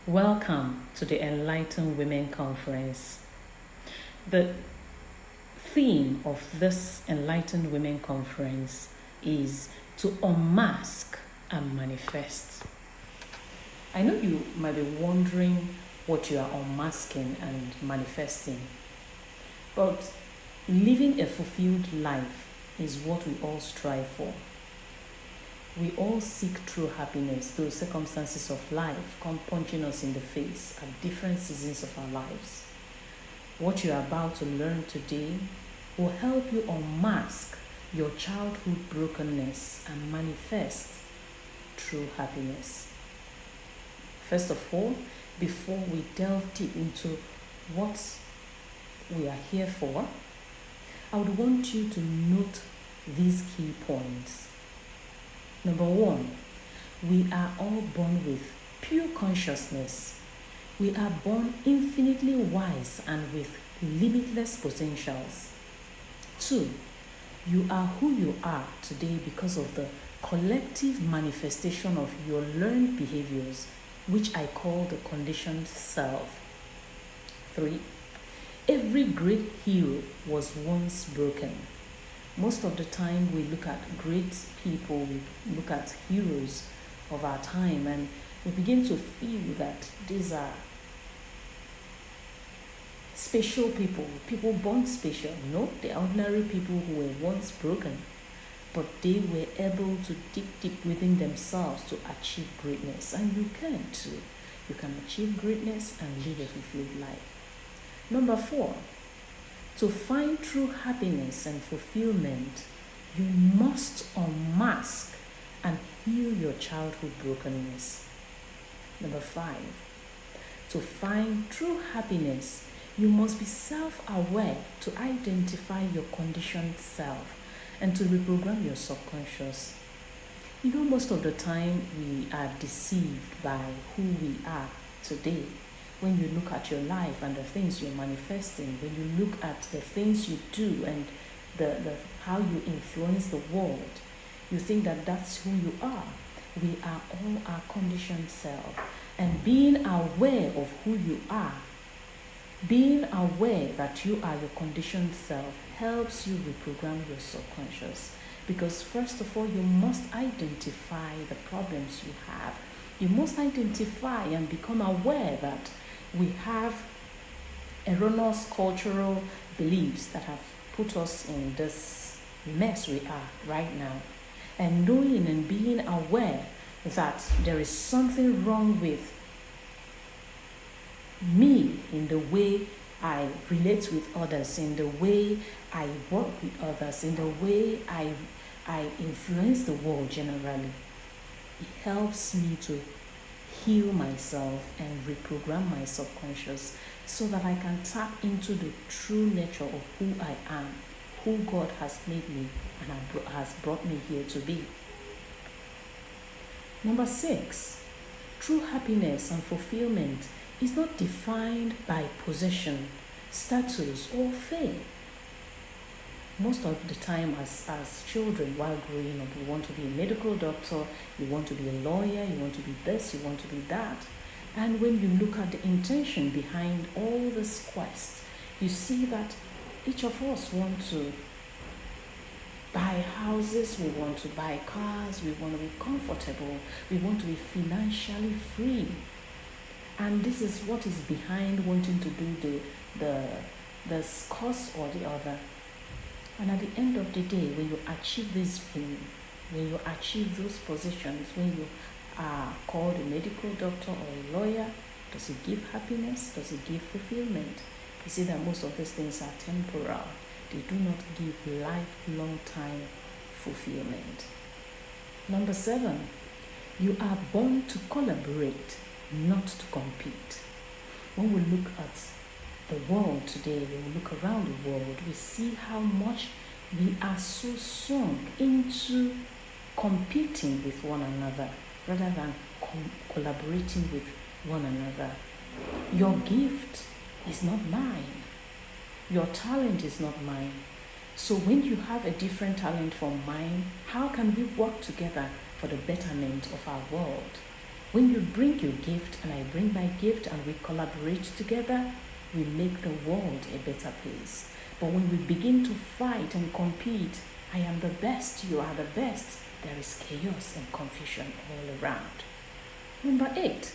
Welcome to the Enlightened Women Conference. The theme of this Enlightened Women Conference is to unmask and manifest. I know you might be wondering what you are unmasking and manifesting, but living a fulfilled life is what we all strive for. We all seek true happiness, though circumstances of life come punching us in the face at different seasons of our lives. What you are about to learn today will help you unmask your childhood brokenness and manifest true happiness. First of all, before we delve deep into what we are here for, I would want you to note these key points. Number one, we are all born with pure consciousness. We are born infinitely wise and with limitless potentials. Two, you are who you are today because of the collective manifestation of your learned behaviors, which I call the conditioned self. Three, every great hero was once broken. Most of the time we look at great people, we look at heroes of our time, and we begin to feel that these are special people born special. No, they are ordinary people who were once broken, but they were able to dig deep within themselves to achieve greatness. And you can too. You can achieve greatness and live a fulfilled life. Number four, to find true happiness and fulfillment, you must unmask and heal your childhood brokenness. Number five, to find true happiness, you must be self-aware to identify your conditioned self and to reprogram your subconscious. You know, most of the time we are deceived by who we are today. When you look at your life and the things you're manifesting, when you look at the things you do and the how you influence the world, you think that that's who you are. We are all our conditioned self. And being aware of who you are, being aware that you are your conditioned self, helps you reprogram your subconscious. Because first of all, you must identify the problems you have. You must identify and become aware that we have erroneous cultural beliefs that have put us in this mess we are right now. And knowing and being aware that there is something wrong with me in the way I relate with others, in the way I work with others, in the way I influence the world generally. It helps me to heal myself and reprogram my subconscious so that I can tap into the true nature of who I am, who God has made me and has brought me here to be. Number six, true happiness and fulfillment is not defined by possession, status, or fame. Most of the time as children, while growing up, you want to be a medical doctor, you want to be a lawyer, you want to be this, you want to be that. And when you look at the intention behind all this quest, you see that each of us want to buy houses, we want to buy cars, we want to be comfortable, we want to be financially free. And this is what is behind wanting to do this course or the other. And at the end of the day, when you achieve this fame, when you achieve those positions, when you are called a medical doctor or a lawyer, does it give happiness? Does it give fulfillment? You see that most of these things are temporal. They do not give lifelong time fulfillment. Number seven, you are born to collaborate, not to compete. When we look at the world today, when we look around the world, we see how much we are so sunk into competing with one another rather than collaborating with one another. Your gift is not mine. Your talent is not mine. So when you have a different talent from mine, how can we work together for the betterment of our world? When you bring your gift and I bring my gift and we collaborate together, we make the world a better place. But when we begin to fight and compete, I am the best, you are the best, there is chaos and confusion all around. Number 8,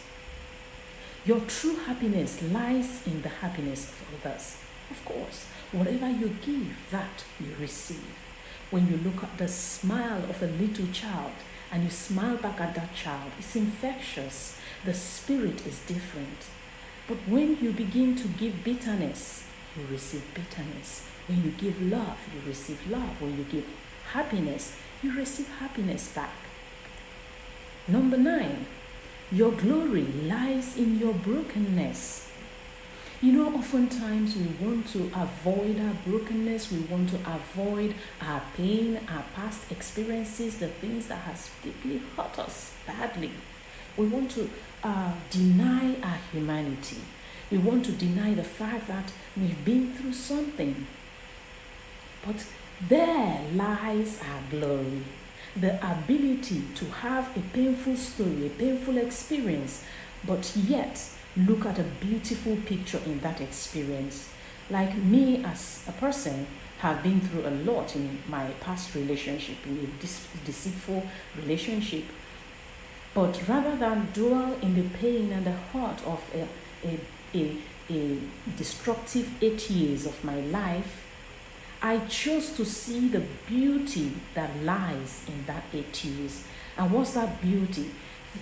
your true happiness lies in the happiness of others. Of course, whatever you give, that you receive. When you look at the smile of a little child and you smile back at that child, it's infectious. The spirit is different. But when you begin to give bitterness, you receive bitterness. When you give love, you receive love. When you give happiness, you receive happiness back. Number 9, your glory lies in your brokenness. You know, oftentimes we want to avoid our brokenness, we want to avoid our pain, our past experiences, the things that has deeply hurt us badly. We want to deny our humanity. We want to deny the fact that we've been through something. But there lies our glory. The ability to have a painful story, a painful experience, but yet look at a beautiful picture in that experience. Like me as a person, have been through a lot in my past relationship, in a deceitful relationship. But rather than dwell in the pain and the hurt of a destructive 8 years of my life, I chose to see the beauty that lies in that 8 years. And what's that beauty?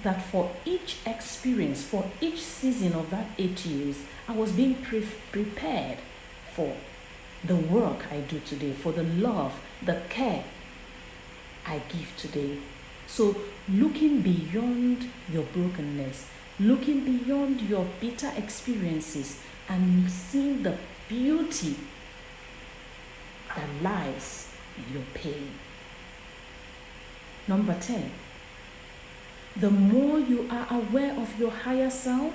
That for each experience, for each season of that 8 years, I was being prepared for the work I do today, for the love, the care I give today. So looking beyond your brokenness, looking beyond your bitter experiences and seeing the beauty that lies in your pain. Number 10, the more you are aware of your higher self,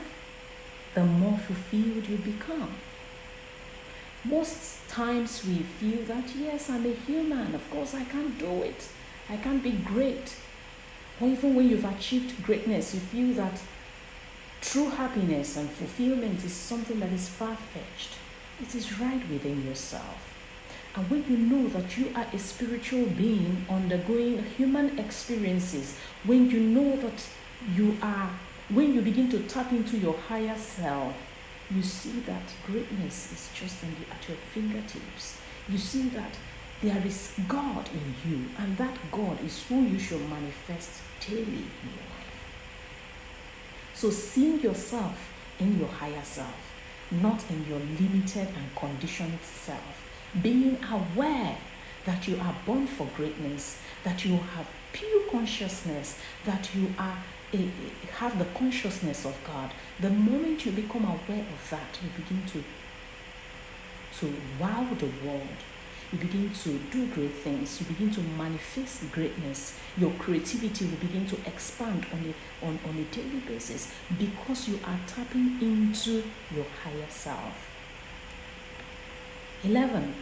the more fulfilled you become. Most times we feel that, yes, I'm a human, of course I can't do it, I can't be great. Or even when you've achieved greatness, you feel that true happiness and fulfillment is something that is far-fetched. It is right within yourself. And when you know that you are a spiritual being undergoing human experiences, when you know that when you begin to tap into your higher self, you see that greatness is just at your fingertips. You see that there is God in you, and that God is who you should manifest daily in your life. So seeing yourself in your higher self, not in your limited and conditioned self. Being aware that you are born for greatness, that you have pure consciousness, that you have the consciousness of God. The moment you become aware of that, you begin to wow the world. You begin to do great things. You begin to manifest greatness. Your creativity will begin to expand on a daily basis because you are tapping into your higher self. 11.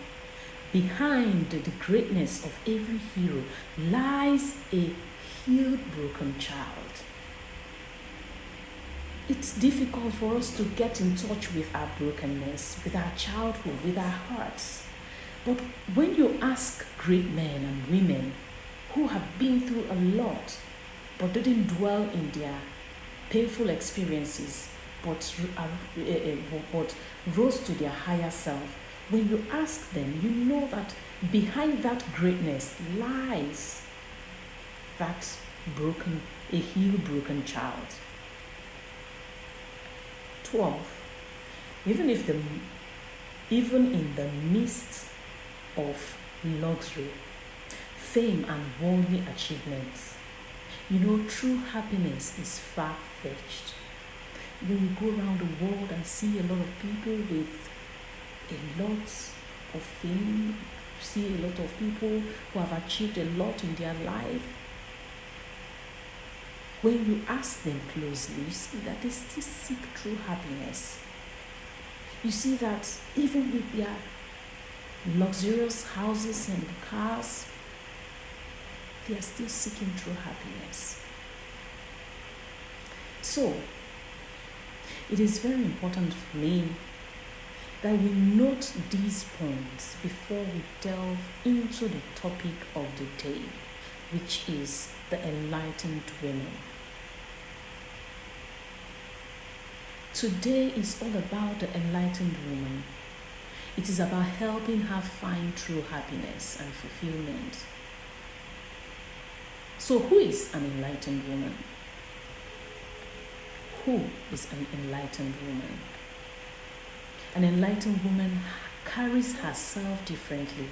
Behind the greatness of every hero lies a healed, broken child. It's difficult for us to get in touch with our brokenness, with our childhood, with our hearts. But when you ask great men and women who have been through a lot, but didn't dwell in their painful experiences, but rose to their higher self, when you ask them, you know that behind that greatness lies a healed, broken child. 12. Even in the midst of luxury, fame, and worldly achievements, true happiness is far-fetched. When you go around the world and see a lot of people with a lot of fame, see a lot of people who have achieved a lot in their life, when you ask them closely, you see that they still seek true happiness. You see that even with their luxurious houses and cars, they are still seeking true happiness. So, it is very important for me that we note these points before we delve into the topic of the day, which is the enlightened women. Today is all about the enlightened woman. It is about helping her find true happiness and fulfillment. So, who is an enlightened woman? Who is an enlightened woman? An enlightened woman carries herself differently,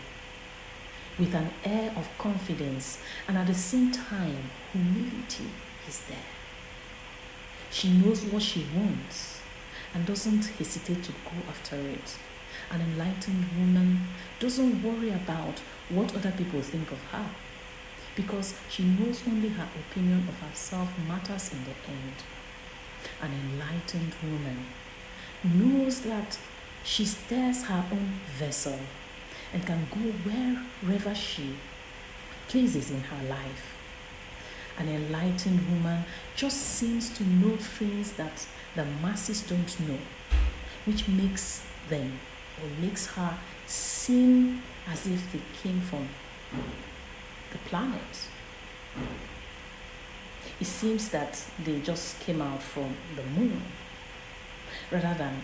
with an air of confidence, and at the same time, humility is there. She knows what she wants and doesn't hesitate to go after it. An enlightened woman doesn't worry about what other people think of her, because she knows only her opinion of herself matters in the end. An enlightened woman knows that she steers her own vessel and can go wherever she pleases in her life. An enlightened woman just seems to know things that the masses don't know, which makes them or makes her seem as if they came from the planet. It seems that they just came out from the moon rather than,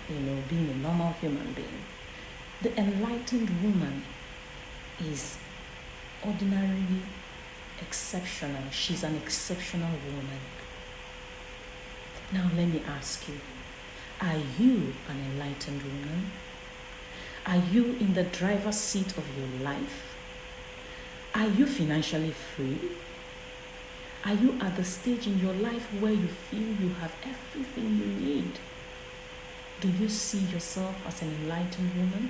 being a normal human being. The enlightened woman is ordinarily exceptional. She's an exceptional woman. Now let me ask you, are you an enlightened woman? Are you in the driver's seat of your life? Are you financially free? Are you at the stage in your life where you feel you have everything you need? Do you see yourself as an enlightened woman?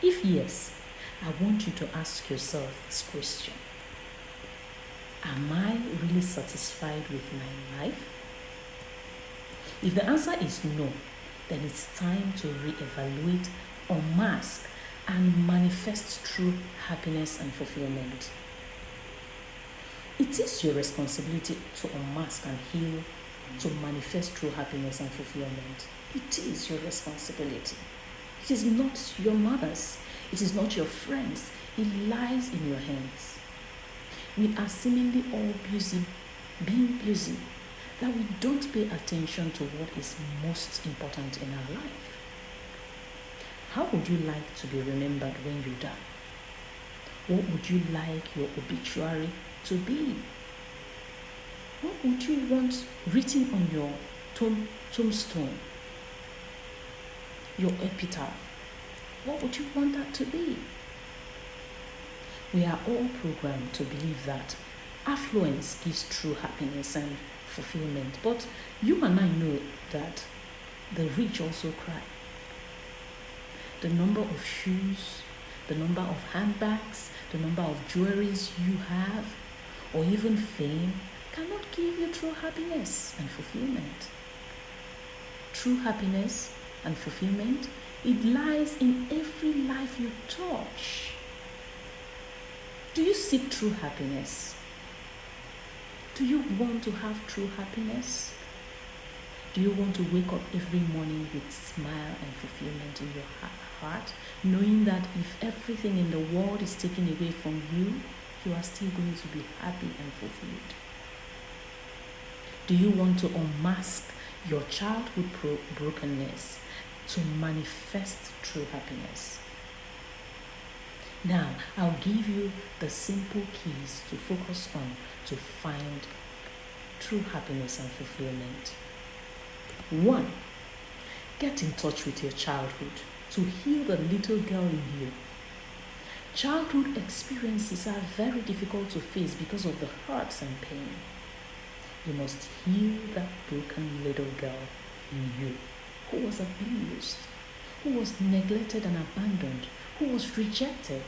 If yes, I want you to ask yourself this question. Am I really satisfied with my life? If the answer is no, then it's time to reevaluate, unmask, and manifest true happiness and fulfillment. It is your responsibility to unmask and heal, to manifest true happiness and fulfillment. It is your responsibility. It is not your mother's. It is not your friend's. It lies in your hands. We are seemingly all busy, being busy, that we don't pay attention to what is most important in our life. How would you like to be remembered when you die? What would you like your obituary to be? What would you want written on your tombstone? Your epitaph? What would you want that to be? We are all programmed to believe that affluence gives true happiness and fulfillment, but you and I know that the rich also cry. The number of shoes, the number of handbags, the number of jewelries you have, or even fame cannot give you true happiness and fulfillment. True happiness and fulfillment, it lies in every life you touch. Do you seek true happiness? Do you want to have true happiness? Do you want to wake up every morning with smile and fulfillment in your heart, knowing that if everything in the world is taken away from you, you are still going to be happy and fulfilled? Do you want to unmask your childhood brokenness to manifest true happiness? Now, I'll give you the simple keys to focus on to find true happiness and fulfillment. 1. Get in touch with your childhood to heal the little girl in you. Childhood experiences are very difficult to face because of the hurts and pain. You must heal that broken little girl in you who was abused, who was neglected and abandoned, who was rejected.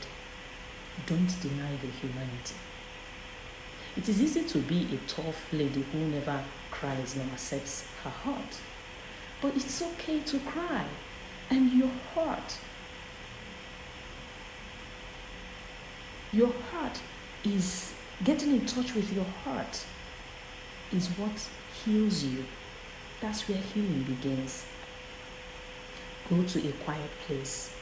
Don't deny the humanity. It is easy to be a tough lady who never cries nor accepts her heart. But it's okay to cry. And your heart is getting in touch with your heart is what heals you. That's where healing begins. Go to a quiet place.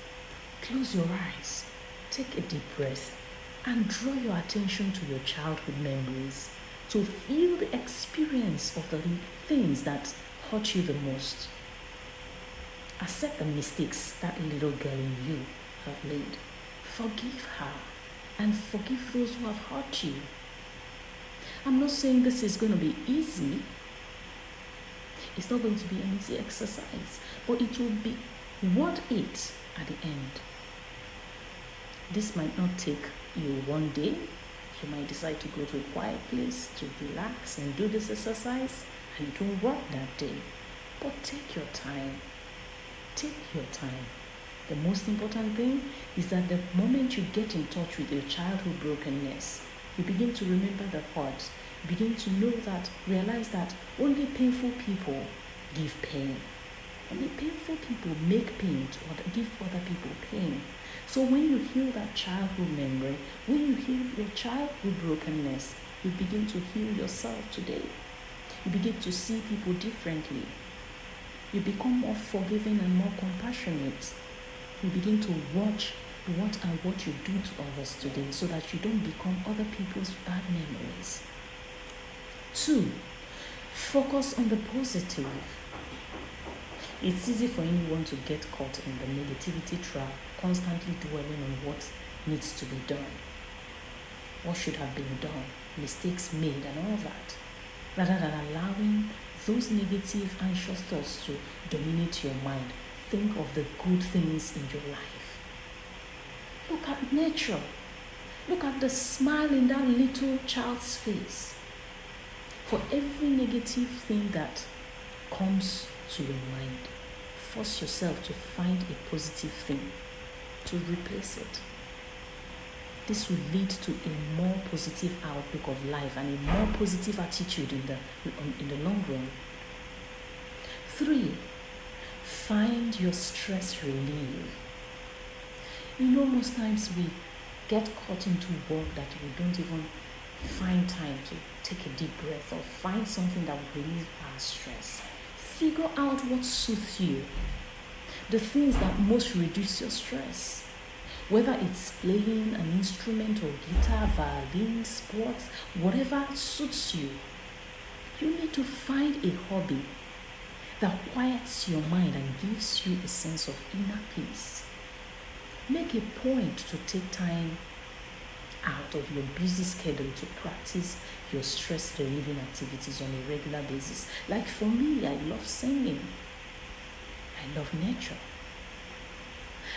Close your eyes. Take a deep breath and draw your attention to your childhood memories to feel the experience of the things that hurt you the most. Accept the mistakes that little girl in you have made. Forgive her and forgive those who have hurt you. I'm not saying this is going to be easy. It's not going to be an easy exercise, but it will be worth it at the end. This might not take you one day. You might decide to go to a quiet place to relax and do this exercise, and it won't work that day. But take your time. Take your time. The most important thing is that the moment you get in touch with your childhood brokenness, you begin to remember the hurt. You begin to realize that only painful people give pain. Only painful people make pain to give other people pain. So when you heal that childhood memory, when you heal your childhood brokenness, you begin to heal yourself today. You begin to see people differently. You become more forgiving and more compassionate. You begin to watch what you do to others today so that you don't become other people's bad memories. 2, focus on the positive. It's easy for anyone to get caught in the negativity trap, constantly dwelling on what needs to be done, what should have been done, mistakes made and all that, rather than allowing those negative, anxious thoughts to dominate your mind. Think of the good things in your life. Look at nature. Look at the smile in that little child's face. For every negative thing that comes to your mind, force yourself to find a positive thing to replace it. This will lead to a more positive outlook of life and a more positive attitude in the long run. 3, find your stress relief. Most times we get caught into work that we don't even find time to take a deep breath or find something that will relieve our stress. Figure out what suits you. The things that most reduce your stress. Whether it's playing an instrument or guitar, violin, sports, whatever suits you. You need to find a hobby that quiets your mind and gives you a sense of inner peace. Make a point to take time out of your busy schedule to practice your stress relieving activities on a regular basis. Like for me, I love singing. I love nature.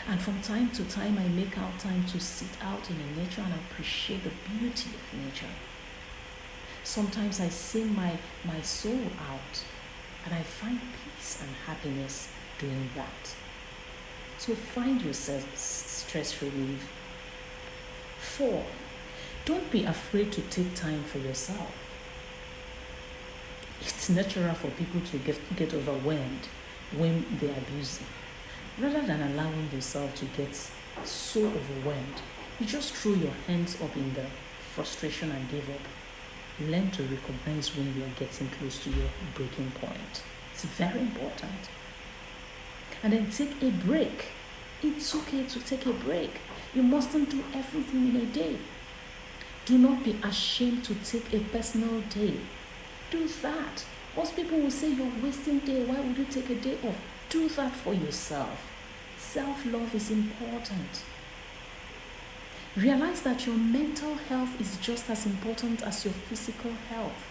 And from time to time, I make out time to sit out in the nature and appreciate the beauty of nature. Sometimes I sing my soul out and I find peace and happiness doing that. So find yourself stress relief. 4, don't be afraid to take time for yourself. It's natural for people to get overwhelmed when they are busy. Rather than allowing yourself to get so overwhelmed, you just throw your hands up in the frustration and give up. Learn to recognize when you are getting close to your breaking point. It's very important. And then take a break. It's okay to take a break. You mustn't do everything in a day. Do not be ashamed to take a personal day. Do that. Most people will say you're wasting day. Why would you take a day off? Do that for yourself. Self-love is important. Realize that your mental health is just as important as your physical health.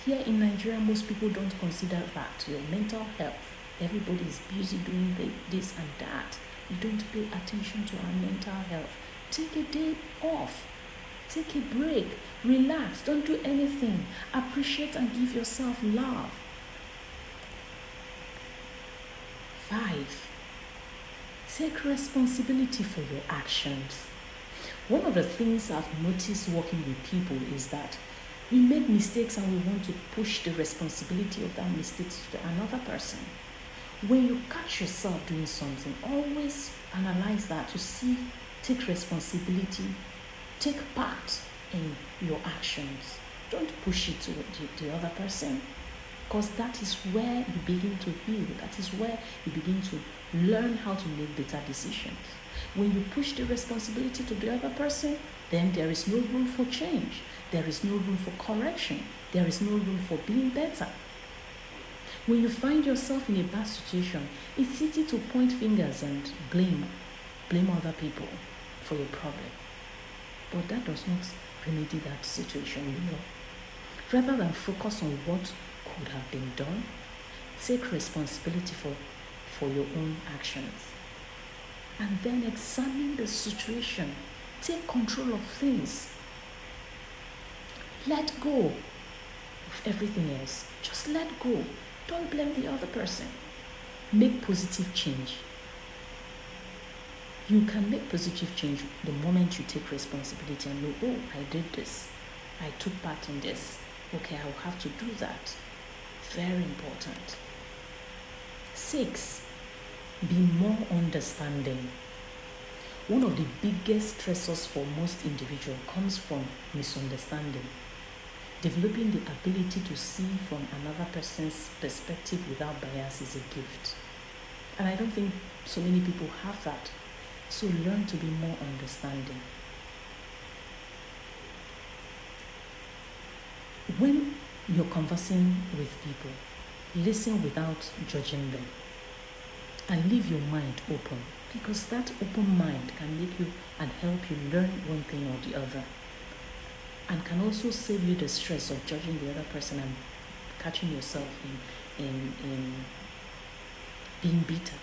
Here in Nigeria, most people don't consider that. Your mental health. Everybody is busy doing this and that. We don't pay attention to our mental health. Take a day off. Take a break. Relax. Don't do anything. Appreciate and give yourself love. 5, take responsibility for your actions. One of the things I've noticed working with people is that we make mistakes and we want to push the responsibility of that mistake to another person. When you catch yourself doing something, always analyze that to see, take responsibility, take part in your actions. Don't push it to the other person. Because that is where you begin to heal. That is where you begin to learn how to make better decisions. When you push the responsibility to the other person, then there is no room for change. There is no room for correction. There is no room for being better. When you find yourself in a bad situation, it's easy to point fingers and blame other people for your problem. But that does not remedy that situation, Rather than focus on what could have been done, take responsibility for your own actions. And then examine the situation. Take control of things. Let go of everything else. Just let go. Don't blame the other person. Make positive change. You can make positive change the moment you take responsibility and know, oh, I did this. I took part in this. Okay, I will have to do that. Very important. 6, be more understanding. One of the biggest stressors for most individuals comes from misunderstanding. Developing the ability to see from another person's perspective without bias is a gift. And I don't think so many people have that. So learn to be more understanding. When you're conversing with people, listen without judging them. And leave your mind open, because that open mind can make you and help you learn one thing or the other. And can also save you the stress of judging the other person and catching yourself in being bitter.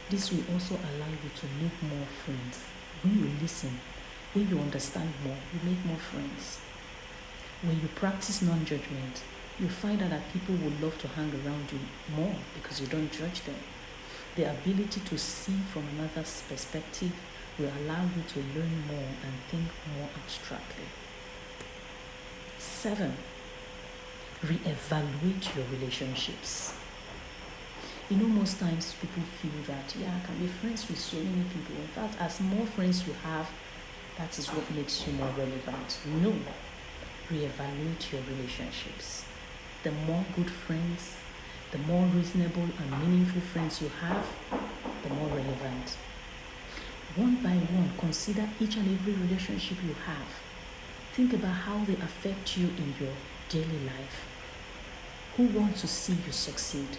This will also allow you to make more friends. When you listen, when you understand more, you make more friends. When you practice non-judgment, you find out that people would love to hang around you more because you don't judge them. The ability to see from another's perspective will allow you to learn more and think more abstractly. 7, reevaluate your relationships. Most times people feel that, I can be friends with so many people. In fact, as more friends you have, that is what makes you more relevant. No, reevaluate your relationships. The more good friends, the more reasonable and meaningful friends you have, the more relevant. One by one, consider each and every relationship you have. Think about how they affect you in your daily life. Who wants to see you succeed?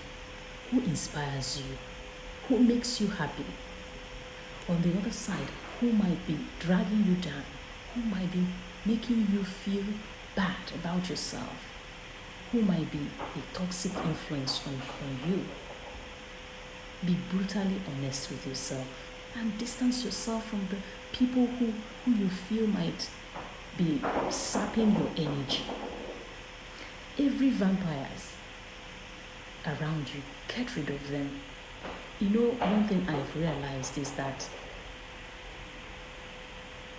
Who inspires you? Who makes you happy? On the other side, who might be dragging you down? Who might be making you feel bad about yourself? Who might be a toxic influence on you? Be brutally honest with yourself and distance yourself from the people who you feel might be sapping your energy. Every vampires around you, get rid of them. One thing I've realized is that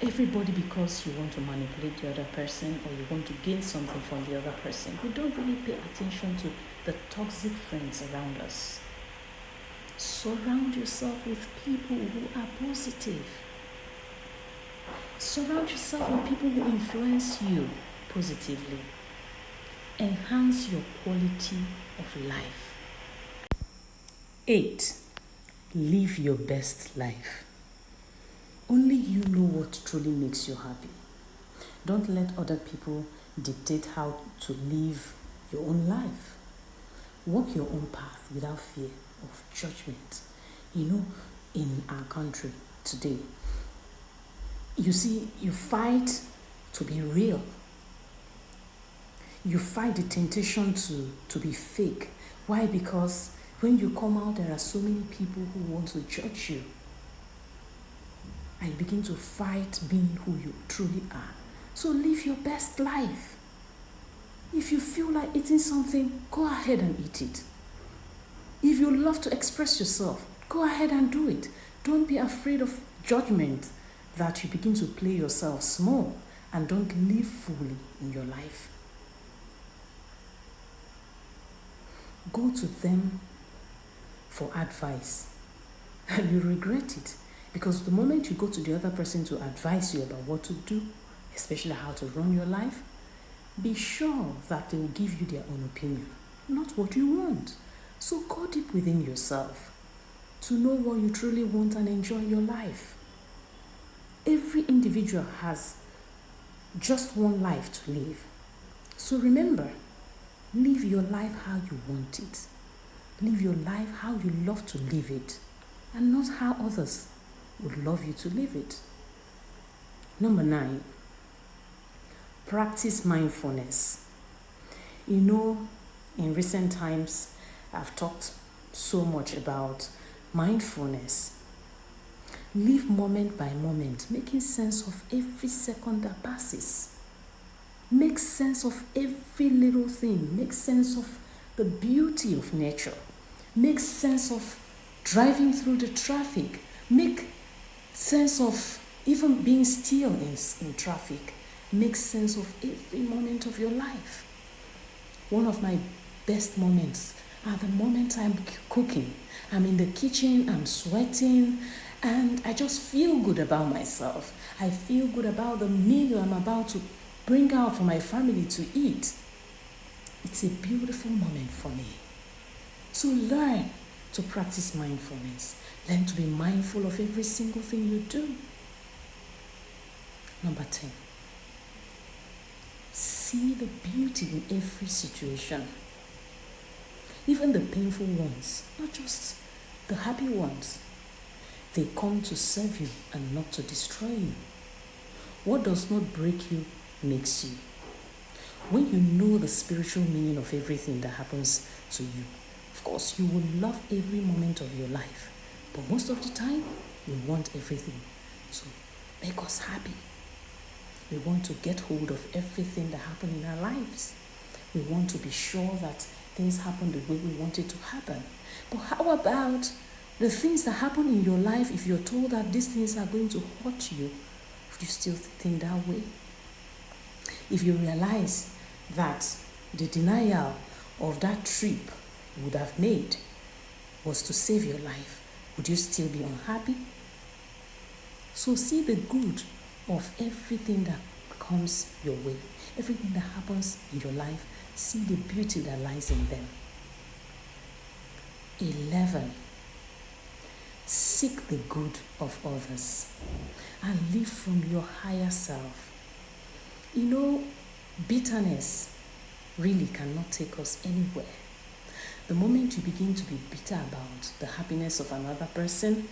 everybody, because you want to manipulate the other person or you want to gain something from the other person, we don't really pay attention to the toxic friends around us. Surround yourself with people who are positive. Surround yourself with people who influence you positively. Enhance your quality of life. 8, live your best life. Only you know what truly makes you happy. Don't let other people dictate how to live your own life. Walk your own path without fear of judgment. In our country today, you see, you fight to be real. You fight the temptation to be fake. Why? Because when you come out, there are so many people who want to judge you. And you begin to fight being who you truly are. So live your best life. If you feel like eating something, go ahead and eat it. If you love to express yourself, go ahead and do it. Don't be afraid of judgment, that you begin to play yourself small and don't live fully in your life. Go to them for advice and you regret it. Because the moment you go to the other person to advise you about what to do, especially how to run your life, be sure that they will give you their own opinion, not what you want. So go deep within yourself to know what you truly want and enjoy your life. Every individual has just one life to live. So remember, live your life how you want it. Live your life how you love to live it, and not how others would love you to live it. Number 9, practice mindfulness. In recent times, I've talked so much about mindfulness. Live moment by moment, making sense of every second that passes. Make sense of every little thing. Make sense of the beauty of nature. Make sense of driving through the traffic. Make sense of even being still in traffic. Make sense of every moment of your life. One of my best moments are the moments I'm cooking. I'm in the kitchen, I'm sweating, and I just feel good about myself. I feel good about the meal I'm about to bring out for my family to eat. It's a beautiful moment for me. So learn to practice mindfulness. Learn to be mindful of every single thing you do. Number 10, see the beauty in every situation. Even the painful ones, not just the happy ones. They come to serve you and not to destroy you. What does not break you makes you. When you know the spiritual meaning of everything that happens to you, of course, you will love every moment of your life. But most of the time, we want everything to make us happy. We want to get hold of everything that happens in our lives. We want to be sure that things happen the way we want it to happen. But how about the things that happen in your life? If you're told that these things are going to hurt you, would you still think that way? If you realize that the denial of that trip you would have made was to save your life, would you still be unhappy? So see the good of everything that comes your way, everything that happens in your life. See the beauty that lies in them. 11, seek the good of others and live from your higher self. Bitterness really cannot take us anywhere. The moment you begin to be bitter about the happiness of another person,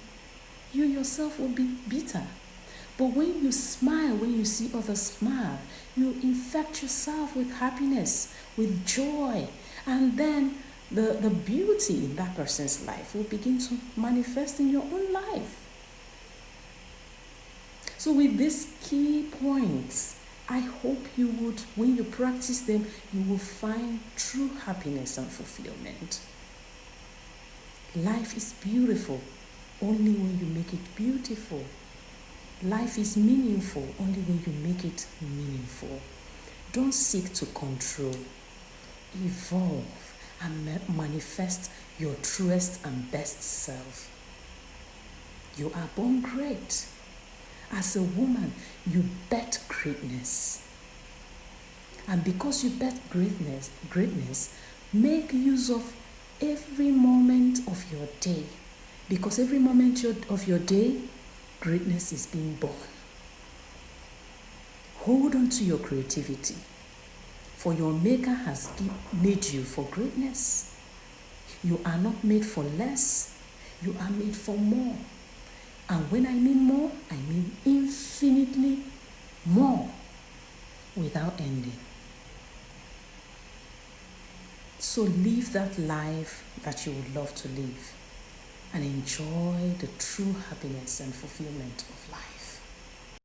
you yourself will be bitter. But when you smile, when you see others smile, you infect yourself with happiness, with joy, and then the beauty in that person's life will begin to manifest in your own life. So with these key points, I hope you would, when you practice them, you will find true happiness and fulfillment. Life is beautiful only when you make it beautiful. Life is meaningful only when you make it meaningful. Don't seek to control. Evolve and manifest your truest and best self. You are born great. As a woman, you bet greatness. And because you bet greatness, make use of every moment of your day. Because every moment of your day, greatness is being born. Hold on to your creativity, for your Maker has made you for greatness. You are not made for less, you are made for more. And when I mean more, I mean infinitely more, without ending. So live that life that you would love to live and enjoy the true happiness and fulfillment of life.